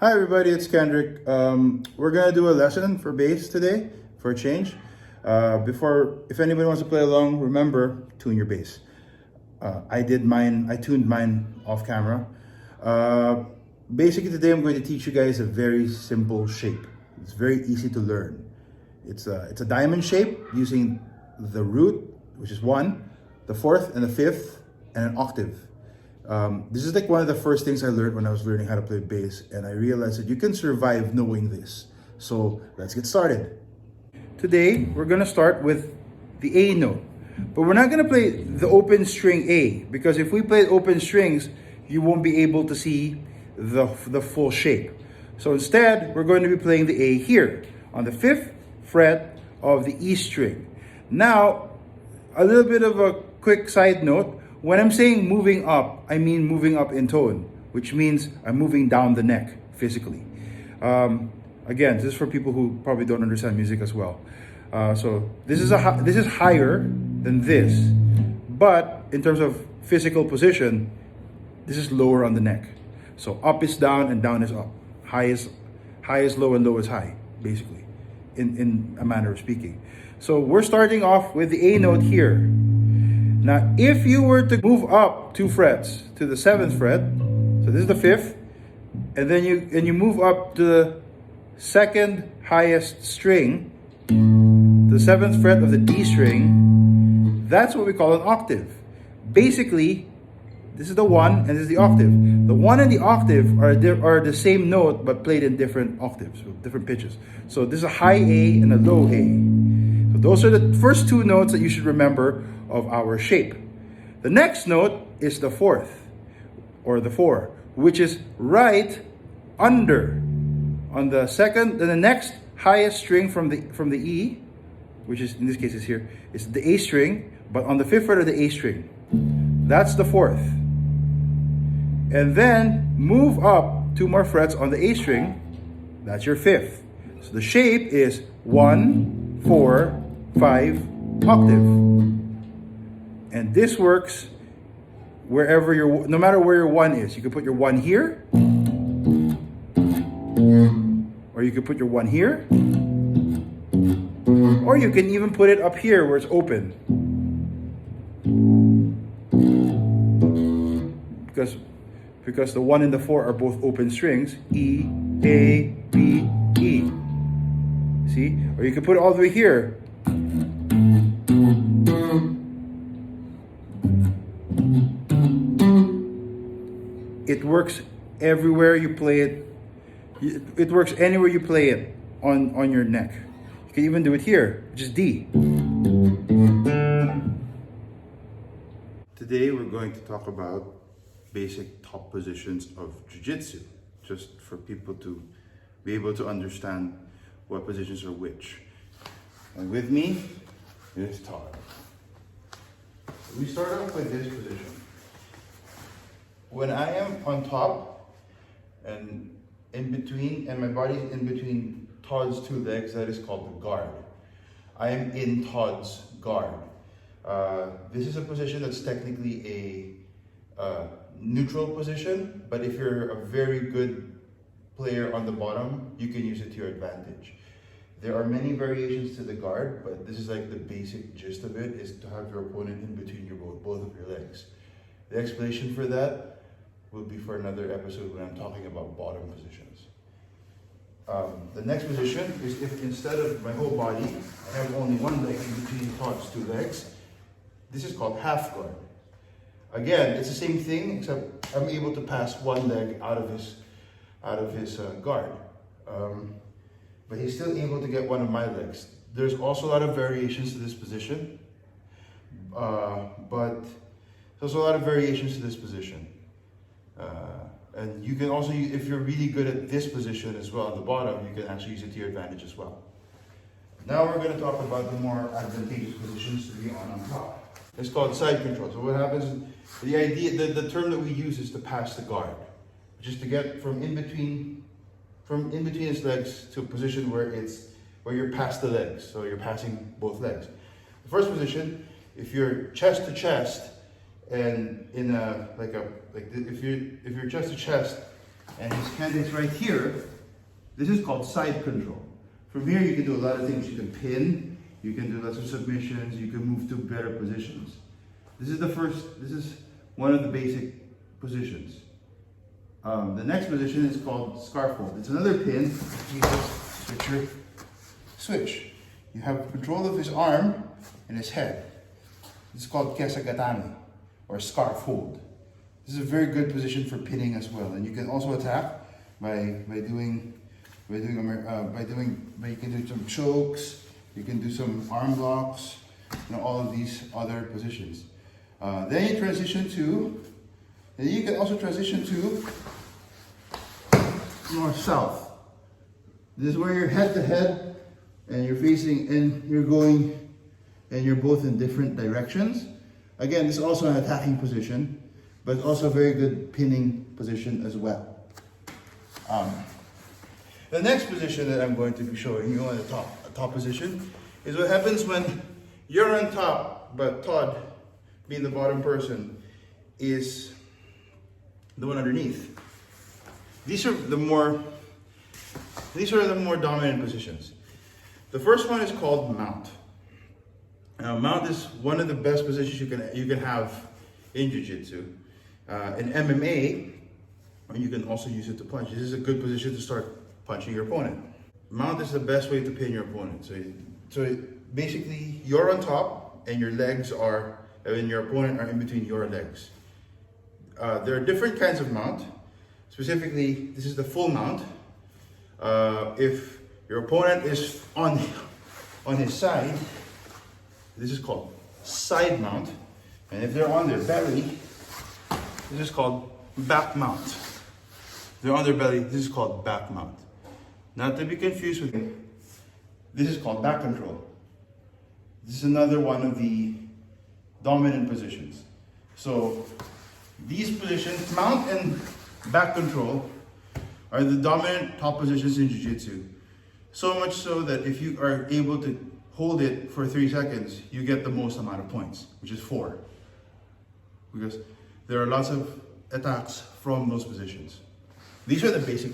Hi everybody, it's Kendrick. We're gonna do a lesson for bass today, for a change. If anybody wants to play along, remember, tune your bass. I tuned mine off camera. Basically today I'm going to teach you guys a very simple shape. It's very easy to learn. It's a diamond shape using the root, which is 1, the 4th and the 5th, and an octave. This is like one of the first things I learned when I was learning how to play bass, and I realized that you can survive knowing this. So let's get started. Today, we're gonna start with the A note, but we're not gonna play the open string A, because if we play open strings, you won't be able to see the full shape. So instead, we're going to be playing the A here, on the 5th fret of the E string. Now, a little bit of a quick side note. When I'm saying moving up, I mean moving up in tone, which means I'm moving down the neck physically. Again, this is for people who probably don't understand music as well. So this is higher than this, but in terms of physical position, this is lower on the neck. So up is down and down is up. High is low and low is high, basically, in a manner of speaking. So we're starting off with the A note here. Now, if you were to move up 2 frets to the 7th fret, so this is the 5th, and then you move up to the 2nd highest string, the 7th fret of the D string, that's what we call an octave. Basically, this is the 1 and this is the octave. The 1 and the octave are the same note but played in different octaves, with different pitches. So this is a high A and a low A. So those are the first 2 notes that you should remember of our shape. The next note is the 4th, or the 4, which is right under on the second, then the next highest string from the E, which is in this case is here, is the A string, but on the 5th fret of the A string. That's the 4th. And then move up 2 more frets on the A string, that's your 5th. So the shape is 1, 4, 5, octave. And this works wherever no matter where your 1 is. You can put your 1 here, or you can put your 1 here, or you can even put it up here where it's open. Because the 1 and the 4 are both open strings, E, A, B, E. See? Or you can put it all the way here. It works everywhere you play it. It works anywhere you play it on your neck. You can even do it here, which is D. Today we're going to talk about basic top positions of Jiu-Jitsu, just for people to be able to understand what positions are which. And with me is Todd. We start off with this position. When I am on top and in between, and my body is in between Todd's 2 legs, that is called the guard. I am in Todd's guard. This is a position that's technically a neutral position, but if you're a very good player on the bottom, you can use it to your advantage. There are many variations to the guard, but this is like the basic gist of it, is to have your opponent in between both of your legs. The explanation for that will be for another episode when I'm talking about bottom positions. The next position is if instead of my whole body, I have only 1 leg in between Todd's 2 legs. This is called half guard. Again, it's the same thing, except I'm able to pass 1 leg out of his guard. But he's still able to get 1 of my legs. There's also a lot of variations to this position, and you can also, if you're really good at this position as well, at the bottom, you can actually use it to your advantage as well. Now we're going to talk about the more advantageous positions to be on top. It's called side control. So what happens is, the term that we use is to pass the guard, which is to get from in between his legs to a position where you're past the legs, so you're passing both legs. The first position, if you're chest to chest, and if you're chest to chest and his hand is right here, this is called side control. From here you can do a lot of things. You can pin, you can do lots of submissions, you can move to better positions. This is one of the basic positions. The next position is called scarf hold. It's another pin. You just switch. You have control of his arm and his head. It's called kesagatami, or scarf hold. This is a very good position for pinning as well, and you can also attack by you can do some chokes, you can do some arm locks, all of these other positions. Then you transition to, and you can also transition to north-south. This is where you're head to head, and you're facing, and you're going, and you're both in different directions. Again, this is also an attacking position, but it's also a very good pinning position as well. The next position that I'm going to be showing you on the top position is what happens when you're on top, but Todd, being the bottom person, is the one underneath. These are the more dominant positions. The first one is called mount. Now, mount is one of the best positions you can have in Jiu-Jitsu. In MMA, and you can also use it to punch. This is a good position to start punching your opponent. Mount is the best way to pin your opponent. So basically, you're on top, and your legs are, and your opponent are in between your legs. There are different kinds of mount. Specifically, this is the full mount. If your opponent is on his side, this is called side mount. And if they're on their belly, this is called back mount. If they're on their belly, this is called back mount. Not to be confused with, this is called back control. This is another one of the dominant positions. So these positions, mount and back control, are the dominant top positions in Jiu-Jitsu. So much so that if you are able to hold it for 3 seconds, you get the most amount of points, which is 4. Because there are lots of attacks from those positions. These are the basic